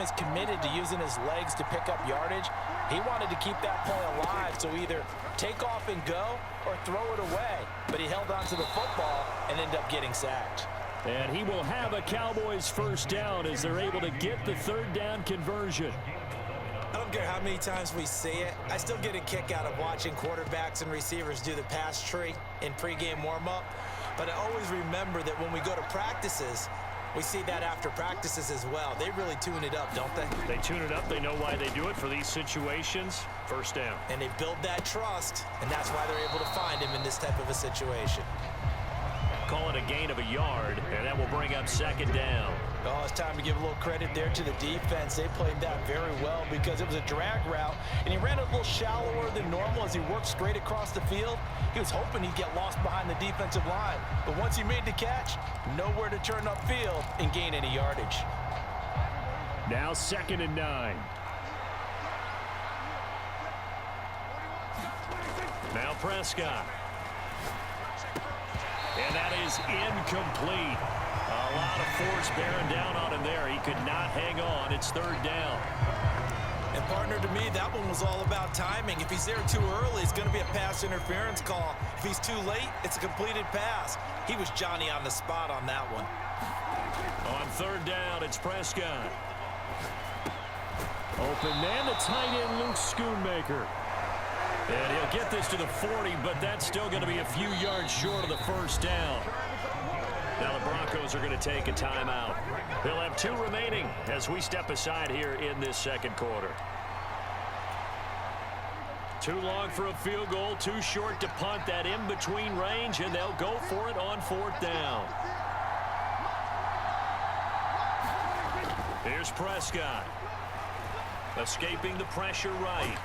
is committed to using his legs to pick up yardage. He wanted to keep that play alive, so either take off and go or throw it away. But he held on to the football and ended up getting sacked. And he will have a Cowboys first down as they're able to get the third down conversion. I don't care how many times we see it. I still get a kick out of watching quarterbacks and receivers do the pass tree in pregame warm-up. But I always remember that when we go to practices, we see that after practices as well. They really tune it up, don't they? They tune it up. They know why they do it for these situations. First down. And they build that trust, and that's why they're able to find him in this type of a situation. Call it a gain of a yard, and that will bring up second down. Oh, it's time to give a little credit there to the defense. They played that very well because it was a drag route, and he ran a little shallower than normal as he worked straight across the field. He was hoping he'd get lost behind the defensive line, but once he made the catch, nowhere to turn upfield and gain any yardage. Now 2nd and 9. Now Prescott. And that is incomplete. A lot of force bearing down on him there. He could not hang on. It's 3rd down. And partner, to me, that one was all about timing. If he's there too early, it's going to be a pass interference call. If he's too late, it's a completed pass. He was Johnny on the spot on that one. On 3rd down, it's Prescott. Open man, the tight end, Luke Schoonmaker. And he'll get this to the 40, but that's still going to be a few yards short of the first down. Now the Broncos are going to take a timeout. They'll have 2 remaining as we step aside here in this second quarter. Too long for a field goal, too short to punt that in-between range, and they'll go for it on 4th down. Here's Prescott. Escaping the pressure right.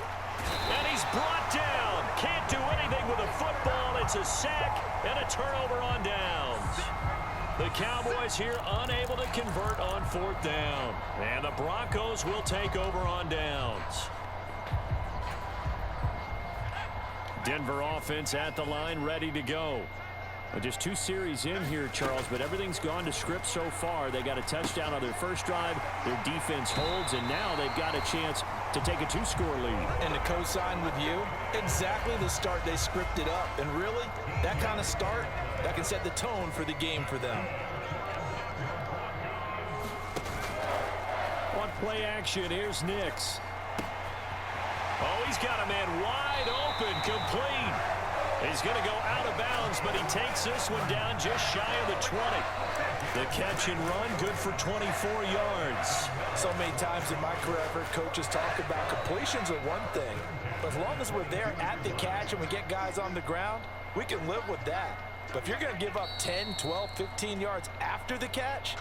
And he's brought down. Can't do anything with a football. It's a sack and a turnover on downs. The Cowboys here unable to convert on 4th down. And the Broncos will take over on downs. Denver offense at the line, ready to go. Well, just 2 series in here, Charles, but everything's gone to script so far. They got a touchdown on their first drive. Their defense holds, and now they've got a chance to take a 2-score lead. And to co-sign with you, exactly the start they scripted up. And really, that kind of start, that can set the tone for the game for them. On play action, here's Nix. Oh, he's got a man wide open, complete. He's going to go out of bounds, but he takes this one down just shy of the 20. The catch and run, good for 24 yards. So many times in my career, I've heard coaches talk about completions are one thing. But as long as we're there at the catch and we get guys on the ground, we can live with that. But if you're going to give up 10, 12, 15 yards after the catch,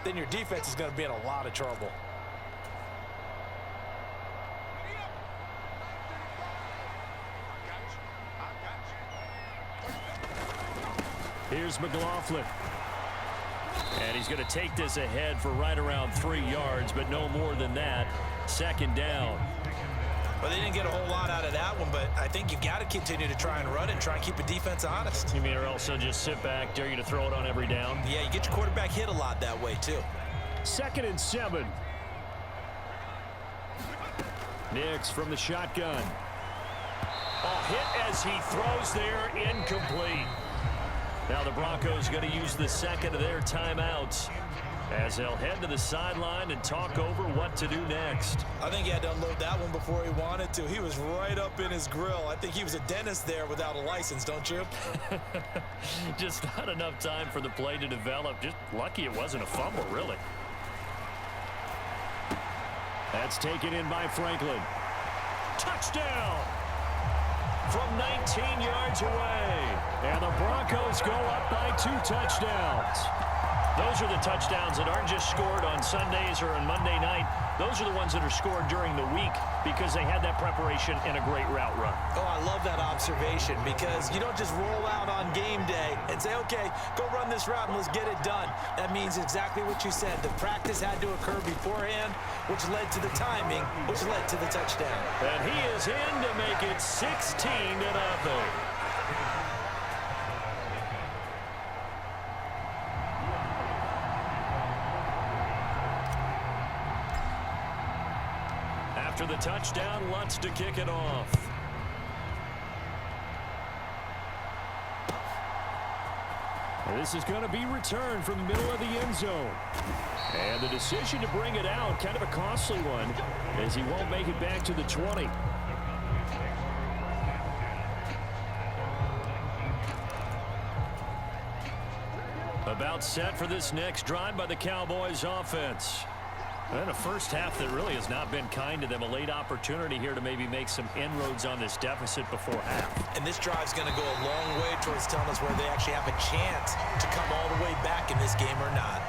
then your defense is going to be in a lot of trouble. Here's McLaughlin. And he's going to take this ahead for right around 3 yards, but no more than that. 2nd down. Well, they didn't get a whole lot out of that one, but I think you've got to continue to try and run it, try and keep the defense honest. You mean or else just sit back, dare you to throw it on every down? Yeah, you get your quarterback hit a lot that way, too. 2nd and 7. Nix from the shotgun. A hit as he throws there, incomplete. Now the Broncos going to use the 2nd of their timeouts as they'll head to the sideline and talk over what to do next. I think he had to unload that one before he wanted to. He was right up in his grill. I think he was a dentist there without a license, don't you? Just not enough time for the play to develop. Just lucky it wasn't a fumble, really. That's taken in by Franklin. Touchdown! From 19 yards away. And the Broncos go up by 2 touchdowns. Those are the touchdowns that aren't just scored on Sundays or on Monday night. Those are the ones that are scored during the week because they had that preparation and a great route run. Oh, I love that observation because you don't just roll out on game day and say, okay, go run this route and let's get it done. That means exactly what you said. The practice had to occur beforehand, which led to the timing, which led to the touchdown. And he is in to make it 16-0. After the touchdown, Lutz to kick it off. This is going to be returned from the middle of the end zone. And the decision to bring it out, kind of a costly one, as he won't make it back to the 20. About set for this next drive by the Cowboys offense. And a first half that really has not been kind to them. A late opportunity here to maybe make some inroads on this deficit before half. And this drive's going to go a long way towards telling us whether they actually have a chance to come all the way back in this game or not.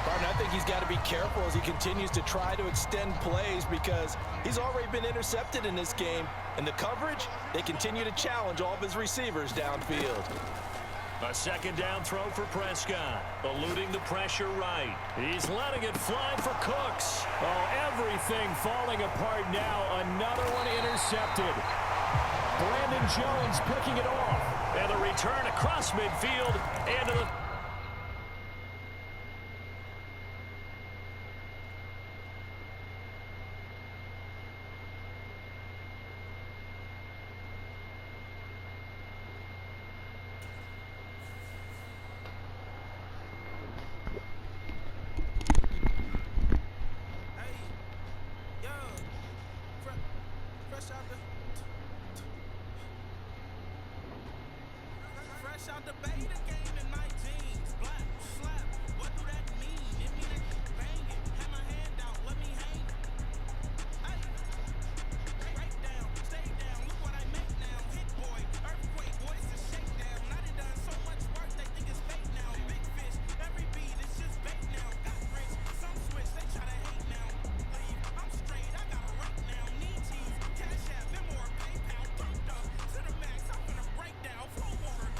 Barton, I think he's got to be careful as he continues to try to extend plays because he's already been intercepted in this game. And the coverage, they continue to challenge all of his receivers downfield. A second down throw for Prescott, eluding the pressure right. He's letting it fly for Cooks. Oh, everything falling apart now. Another one intercepted. Brandon Jones picking it off. And the return across midfield and to the... out the beta game in my jeans. Black, slap, what do that mean? It mean I bang it. Have my hand out, let me hang it. Hey, break down, stay down, look what I make now. Hit boy, earthquake, boy, it's a shakedown. I done so much work, they think it's fake now. Big fish, every beat, it's just bait now. Got rich, some switch, they try to hate now. Leave, I'm straight, I got a rap now. Need cheese, cash app, them more PayPal. Thumped up, to the max, I'm gonna break down. Flow over.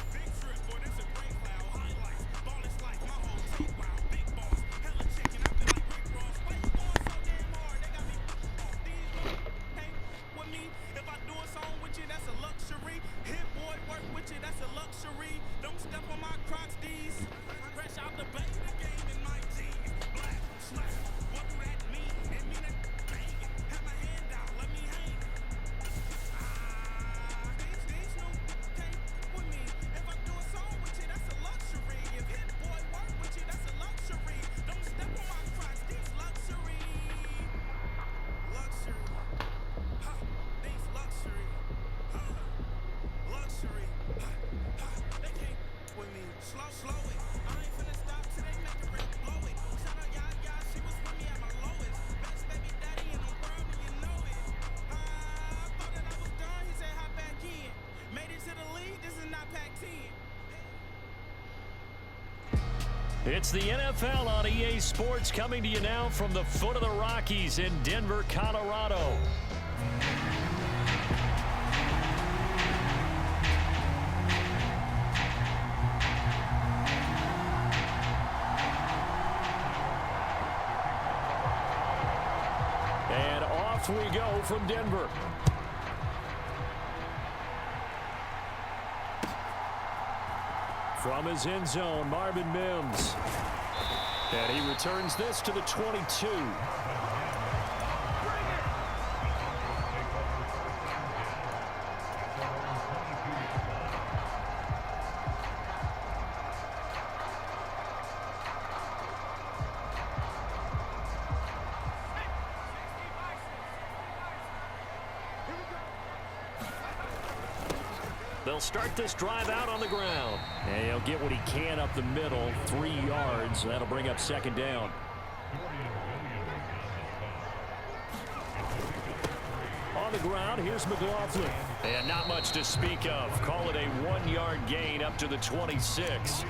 It's the NFL on EA Sports coming to you now from the foot of the Rockies in Denver, Colorado. And off we go from Denver. From his end zone, Marvin Mims. And he returns this to the 22. They'll start this drive out on the ground. And he'll get what he can up the middle, 3 yards. That'll bring up second down. On the ground, here's McLaughlin. And not much to speak of. Call it a 1-yard gain up to the 26.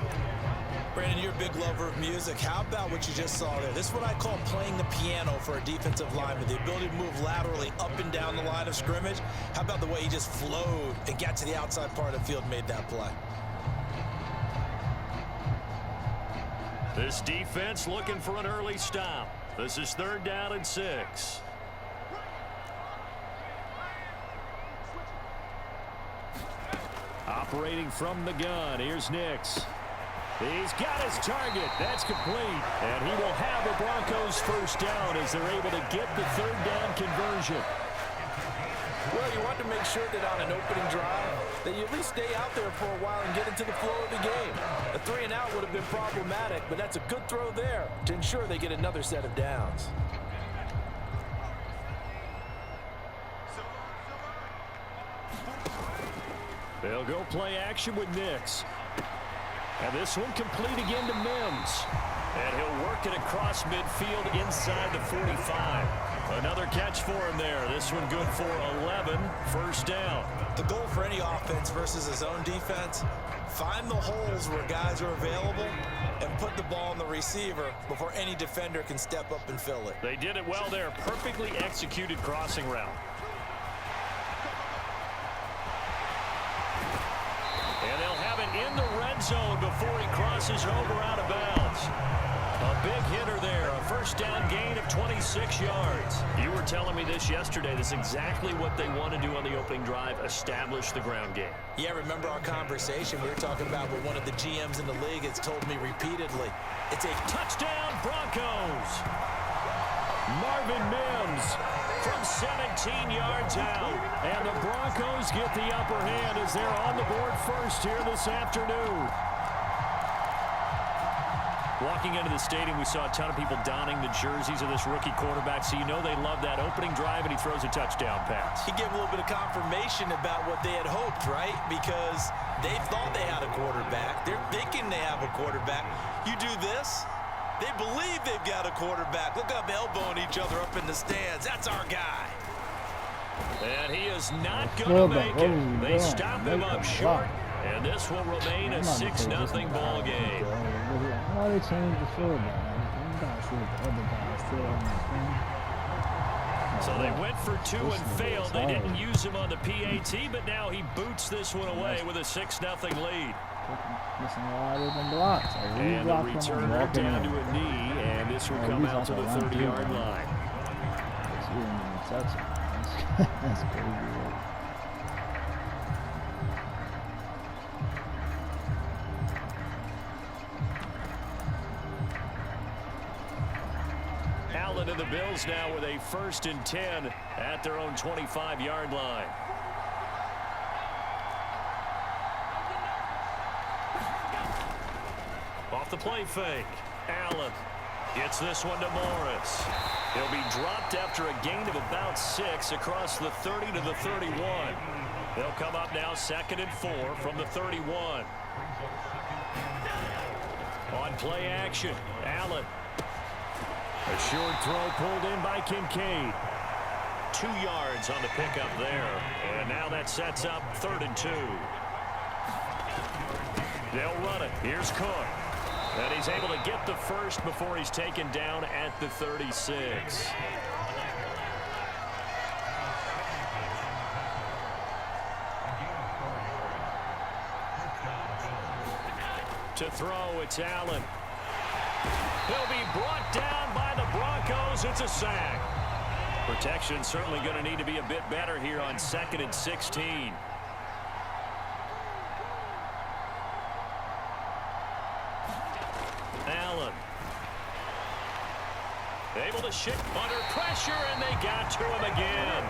Brandon, you're a big lover of music. How about what you just saw there? This is what I call playing the piano for a defensive lineman. The ability to move laterally up and down the line of scrimmage. How about the way he just flowed and got to the outside part of the field and made that play? This defense looking for an early stop. This is 3rd down and 6. Operating from the gun, here's Nix. He's got his target. That's complete. And he will have the Broncos first down as they're able to get the 3rd down conversion. Well, you want to make sure that on an opening drive that you at least stay out there for a while and get into the flow of the game. A 3-and-out would have been problematic, but that's a good throw there to ensure they get another set of downs. They'll go play action with Nix. And this one complete again to Mims. And he'll work it across midfield inside the 45. Another catch for him there. This one good for 11. First down. The goal for any offense versus his own defense, find the holes where guys are available and put the ball on the receiver before any defender can step up and fill it. They did it well there. Perfectly executed crossing route. And they'll have it in the red zone before he crosses over out of bounds. A big hitter there. A first down gain of 26 yards. You were telling me this yesterday. This is exactly what they want to do on the opening drive, establish the ground game. Yeah, remember our conversation? We were talking about what one of the GMs in the league has told me repeatedly. It's a touchdown Broncos. Marvin Mims from 17 yards out. And the Broncos get the upper hand as they're on the board first here this afternoon. Walking into the stadium, we saw a ton of people donning the jerseys of this rookie quarterback, so you know they love that opening drive, and he throws a touchdown pass. He gave a little bit of confirmation about what they had hoped, right? Because they thought they had a quarterback. They're thinking they have a quarterback. You do this, they believe they've got a quarterback. Look up, elbowing each other up in the stands. That's our guy. And he is not going to make it. They stop him up short. And this will remain a 6-0 ball game. Why they change the field now? You gotta see what the other guys still on the screen. So they went for 2 and failed. They didn't use him on the PAT, but now he boots this one away with a 6-0 lead. Missing wide open blocks. And the returner down to a knee, and this will come out to the 30-yard line. That's crazy. Allen and the Bills now with a 1st and 10 at their own 25-yard line. Off the play fake. Allen gets this one to Morris. He'll be dropped after a gain of about 6 across the 30 to the 31. They'll come up now 2nd and 4 from the 31. On play action, Allen. A short throw pulled in by Kincaid. 2 yards on the pickup there. And now that sets up 3rd and 2. They'll run it. Here's Cook. And he's able to get the first before he's taken down at the 36. To throw, it's Allen. He'll be brought down by the Broncos. It's a sack. Protection certainly going to need to be a bit better here on 2nd and 16. Allen. Able to shift under pressure, and they got to him again.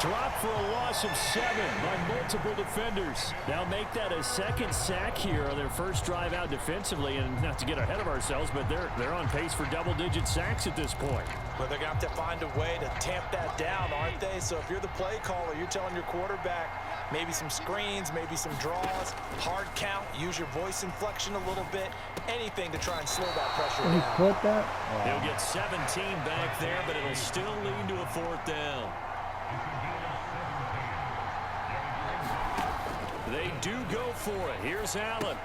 Dropped for a loss of 7 by multiple defenders. Now make that a 2nd sack here on their first drive out defensively, and not to get ahead of ourselves, but they're on pace for double-digit sacks at this point. Well, they're going to have to find a way to tamp that down, aren't they? So if you're the play caller, you're telling your quarterback maybe some screens, maybe some draws, hard count, use your voice inflection a little bit, anything to try and slow that pressure down. He put that? He'll get 17 back there, but it'll still lead to a 4th down. They do go for it. Here's Allen.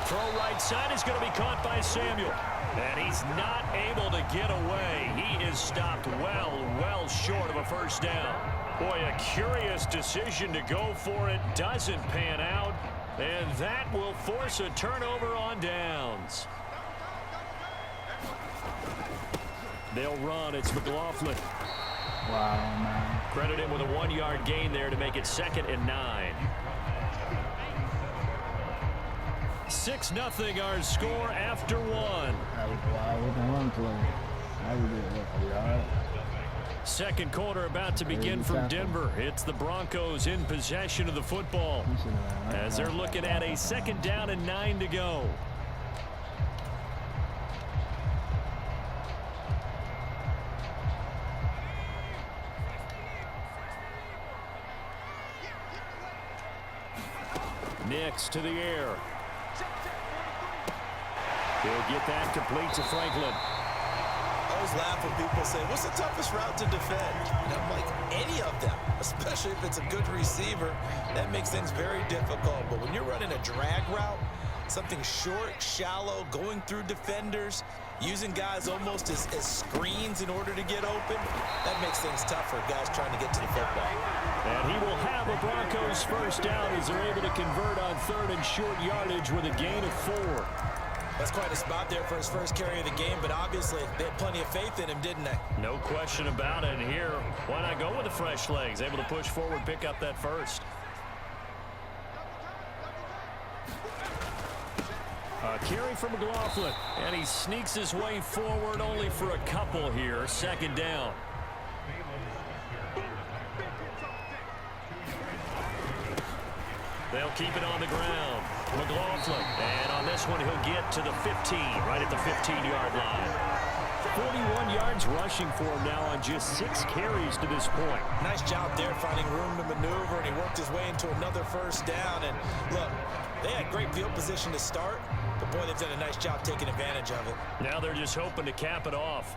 Throw right side is going to be caught by Samuel. And he's not able to get away. He is stopped well short of a first down. Boy, a curious decision to go for it. Doesn't pan out. And that will force a turnover on downs. They'll run. It's McLaughlin. Wow, man. Credit him with a 1-yard gain there to make it 2nd and 9. 6-0 our score after 1. That was wild with the run play. That was it. Are we all right? Second quarter about to begin from Denver. It's the Broncos in possession of the football as they're looking at a 2nd down and 9 to go. Nix to the air. He'll get that complete to Franklin. I always laugh when people say, what's the toughest route to defend? And I'm like, any of them, especially if it's a good receiver. That makes things very difficult. But when you're running a drag route, something short, shallow, going through defenders, using guys almost as screens in order to get open, that makes things tough for guys trying to get to the football. And he will have a Broncos first down as they're able to convert on 3rd and short yardage with a gain of 4. That's quite a spot there for his first carry of the game, but obviously they had plenty of faith in him, didn't they? No question about it. And here, why not go with the fresh legs? Able to push forward, pick up that first. A carry from McLaughlin, and he sneaks his way forward only for a couple here. 2nd down. They'll keep it on the ground. McLaughlin, and on this one he'll get to the 15, right at the 15-yard line. 41 yards rushing for him now on just 6 carries to this point. Nice job there finding room to maneuver, and he worked his way into another first down. And look, they had great field position to start, but boy, they've done a nice job taking advantage of it. Now they're just hoping to cap it off.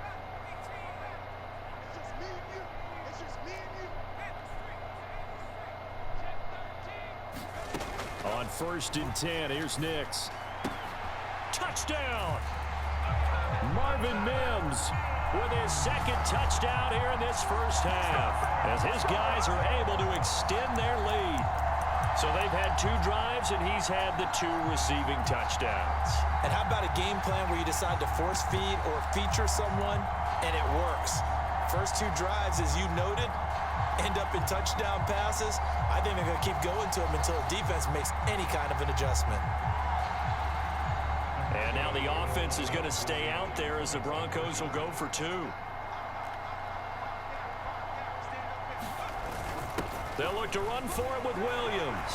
On 1st and 10, here's Nix. Touchdown! Marvin Mims with his 2nd touchdown here in this first half, as his guys are able to extend their lead. So they've had 2 drives, and he's had the 2 receiving touchdowns. And how about a game plan where you decide to force feed or feature someone, and it works? First 2 drives, as you noted, end up in touchdown passes. I think they're going to keep going to them until the defense makes any kind of an adjustment. And now the offense is going to stay out there as the Broncos will go for 2. They'll look to run for it with Williams.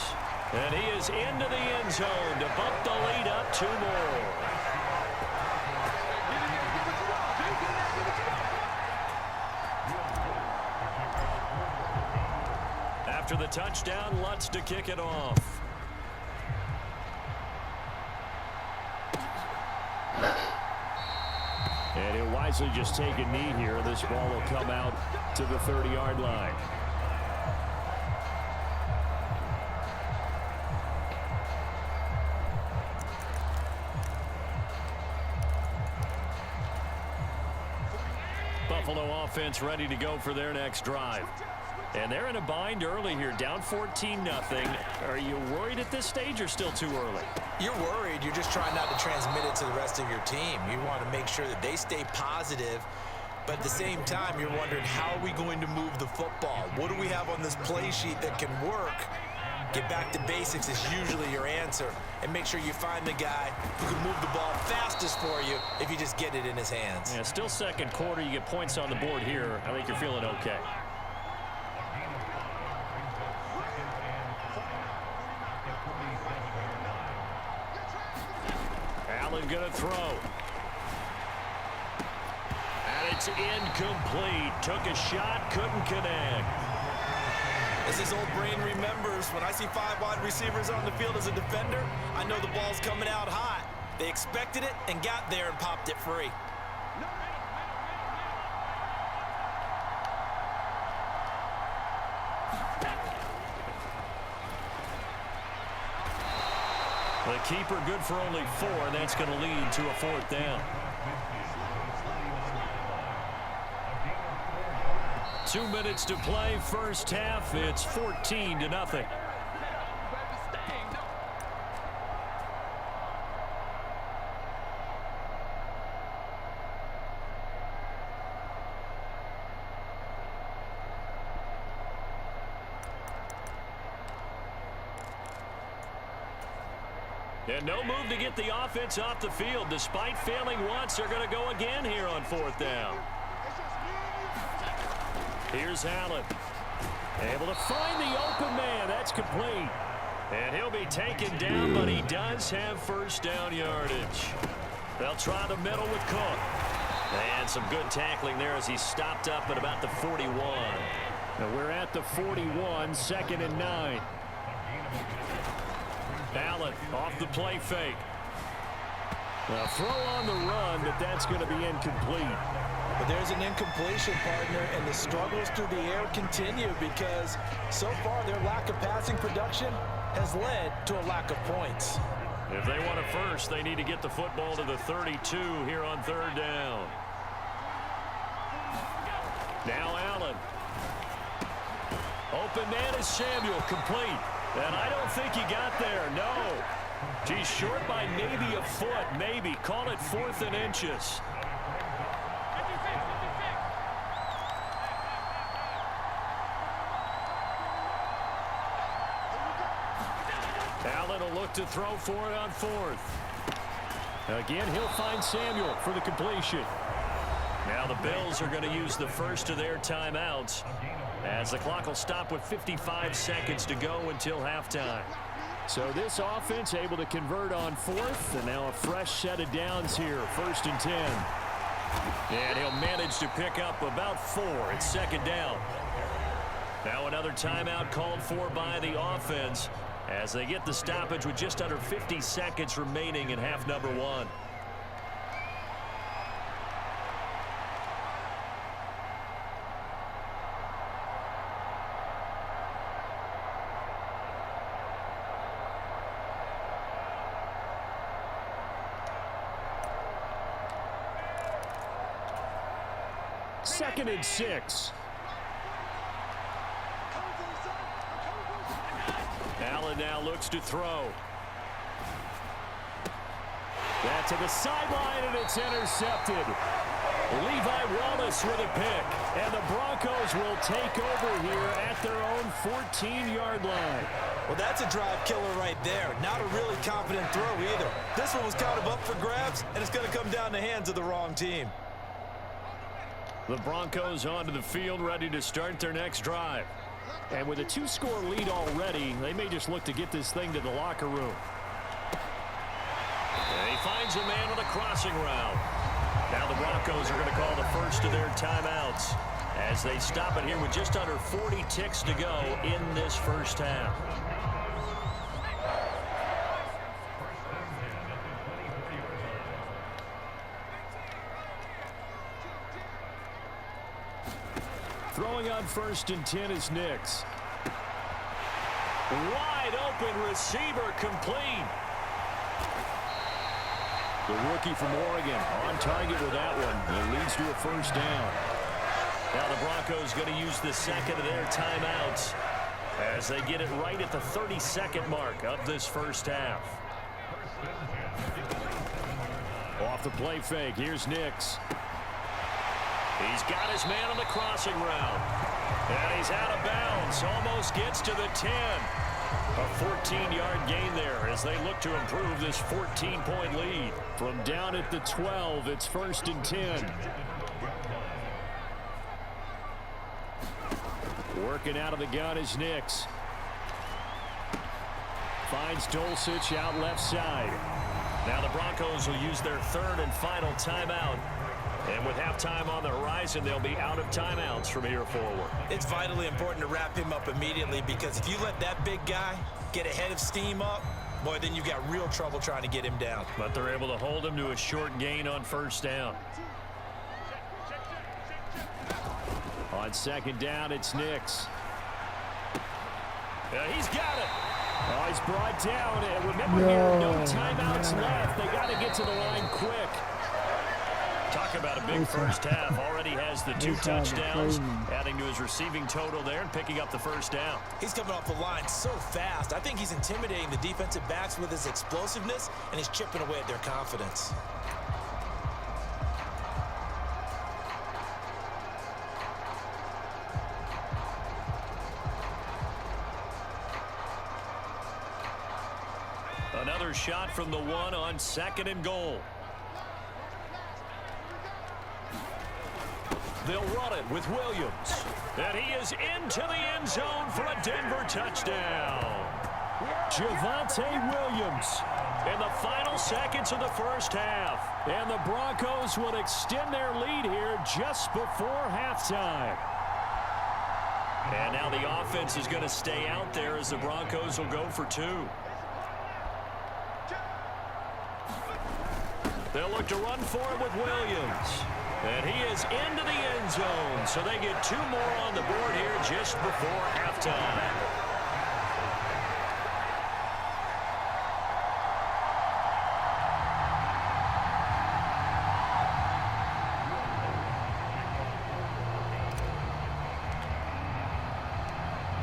And he is into the end zone to bump the lead up 2 more. After the touchdown, Lutz to kick it off. And he'll wisely just take a knee here. This ball will come out to the 30-yard line. Buffalo offense ready to go for their next drive. And they're in a bind early here, down 14-0. Are you worried at this stage or still too early? You're worried. You're just trying not to transmit it to the rest of your team. You want to make sure that they stay positive, but at the same time, you're wondering, how are we going to move the football? What do we have on this play sheet that can work? Get back to basics is usually your answer, and make sure you find the guy who can move the ball fastest for you if you just get it in his hands. Yeah, still 2nd quarter. You get points on the board here. I think you're feeling okay. Allen going to throw. And it's incomplete. Took a shot, couldn't connect. As his old brain remembers, when I see 5 wide receivers on the field as a defender, I know the ball's coming out hot. They expected it and got there and popped it free. The keeper good for only 4, and that's going to lead to a 4th down. 2 minutes to play, first half. It's 14-0. And no move to get the offense off the field. Despite failing once, they're going to go again here on 4th down. Here's Allen. Able to find the open man. That's complete. And he'll be taken down, but he does have first down yardage. They'll try the middle with Cook. And some good tackling there as he stopped up at about the 41. And we're at the 41, 2nd and 9. Allen off the play fake. A throw on the run, but that's going to be incomplete. But there's an incompletion, partner, and the struggles through the air continue because so far their lack of passing production has led to a lack of points. If they want a first, they need to get the football to the 32 here on 3rd down. Now Allen. Open man is Samuel, complete. And I don't think he got there, no. He's short by maybe a foot, maybe. Call it 4th and inches. Allen will look to throw for it on 4th. Again, he'll find Samuel for the completion. Now the Bills are going to use the first of their timeouts as the clock will stop with 55 seconds to go until halftime. So this offense able to convert on 4th, and now a fresh set of downs here, 1st and 10. And he'll manage to pick up about 4. It's 2nd down. Now another timeout called for by the offense as they get the stoppage with just under 50 seconds remaining in half number 1. Second and 6. Allen now looks to throw. That to the sideline, and it's intercepted. Levi Wallace with a pick, and the Broncos will take over here at their own 14-yard line. Well, that's a drive killer right there. Not a really confident throw either. This one was kind of up for grabs, and it's going to come down the hands of the wrong team. The Broncos onto the field, ready to start their next drive. And with a 2-score lead already, they may just look to get this thing to the locker room. And he finds a man on a crossing route. Now the Broncos are going to call the first of their timeouts as they stop it here with just under 40 ticks to go in this first half. Throwing on 1st and 10 is Nix. Wide open receiver, complete. The rookie from Oregon on target with that one. It leads to a first down. Now the Broncos going to use the second of their timeouts as they get it right at the 32nd mark of this first half. Off the play fake, here's Nix. He's got his man on the crossing route. And he's out of bounds. Almost gets to the 10. A 14-yard gain there as they look to improve this 14-point lead. From down at the 12, it's 1st and 10. Working out of the gun is Nix. Finds Dulcich out left side. Now the Broncos will use their third and final timeout. And with halftime on the horizon, they'll be out of timeouts from here forward. It's vitally important to wrap him up immediately because if you let that big guy get ahead of steam up, boy, then you've got real trouble trying to get him down. But they're able to hold him to a short gain on first down. On 2nd down, it's Nix. Yeah, he's got it. Oh, he's brought down. And remember here, no timeouts left. They got to get to the line quick. Talk about a big first half. Already has the 2 touchdowns, adding to his receiving total there and picking up the first down. He's coming off the line so fast. I think he's intimidating the defensive backs with his explosiveness, and he's chipping away at their confidence. Another shot from the 1 on 2nd and goal. They'll run it with Williams. And he is into the end zone for a Denver touchdown. Javonte Williams in the final seconds of the first half. And the Broncos will extend their lead here just before halftime. And now the offense is going to stay out there as the Broncos will go for two. They'll look to run for it with Williams. And he is into the end zone, so they get two more on the board here just before halftime.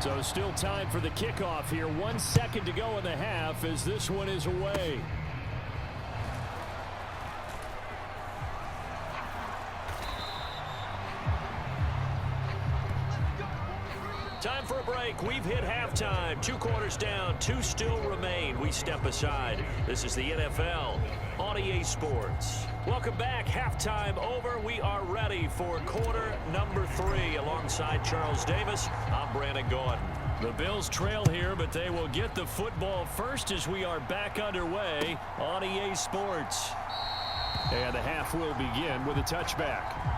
So still time for the kickoff here. 1 second to go in the half as this one is away. Time for a break. We've hit halftime. 2 quarters down. 2 still remain. We step aside. This is the NFL on EA Sports. Welcome back. Halftime over. We are ready for quarter number 3. Alongside Charles Davis, I'm Brandon Gordon. The Bills trail here, but they will get the football first as we are back underway on EA Sports. And the half will begin with a touchback.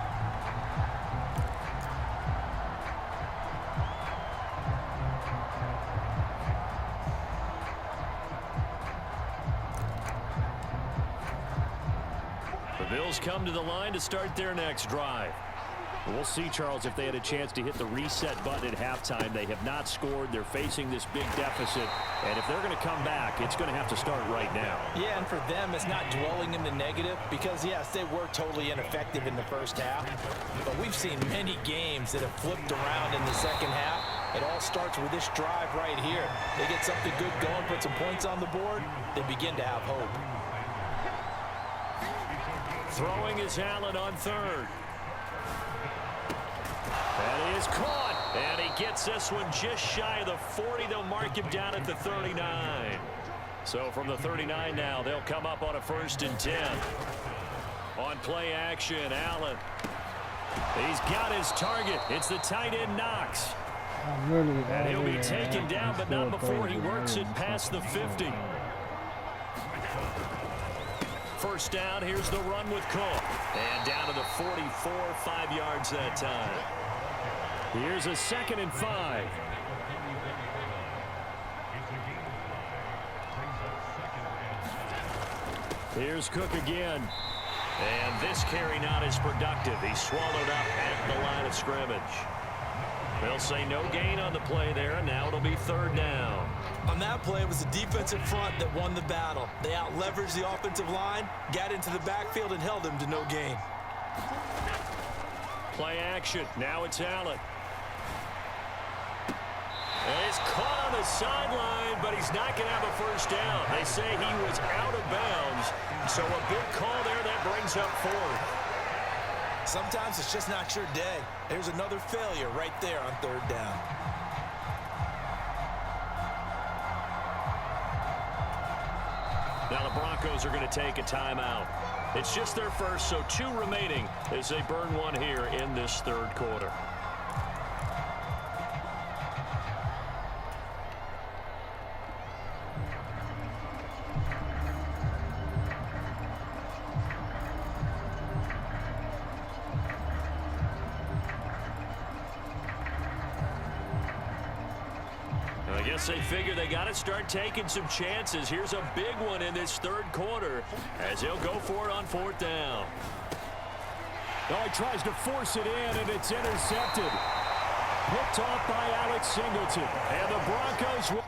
The Bills come to the line to start their next drive. We'll see, Charles, if they had a chance to hit the reset button at halftime. They have not scored. They're facing this big deficit. And if they're going to come back, it's going to have to start right now. Yeah, and for them, it's not dwelling in the negative because, yes, they were totally ineffective in the first half. But we've seen many games that have flipped around in the second half. It all starts with this drive right here. They get something good going, put some points on the board, they begin to have hope. Throwing is Allen on third. And he is caught. And he gets this one just shy of the 40. They'll mark him down at the 39. So from the 39 now, they'll come up on a 1st and 10. On play action, Allen. He's got his target. It's the tight end Knox. And he'll be taken down, but not before he works it past the 50. First down, here's the run with Cook. And down to the 44, 5 yards that time. Here's a 2nd and 5. Here's Cook again. And this carry not as productive. He's swallowed up at the line of scrimmage. They'll say no gain on the play there, and now it'll be 3rd down. On that play, it was the defensive front that won the battle. They out-leveraged the offensive line, got into the backfield, and held him to no gain. Play action. Now it's Allen. And he's caught on the sideline, but he's not going to have a 1st down. They say he was out of bounds, so a big call there that brings up 4th. Sometimes it's just not your day. There's another failure right there on 3rd down. Now the Broncos are going to take a timeout. It's just their first, so 2 remaining as they burn one here in this 3rd quarter. I guess they figure they got to start taking some chances. Here's a big one in this 3rd quarter as he'll go for it on 4th down. Oh, he tries to force it in, and it's intercepted. Picked off by Alex Singleton. And the Broncos will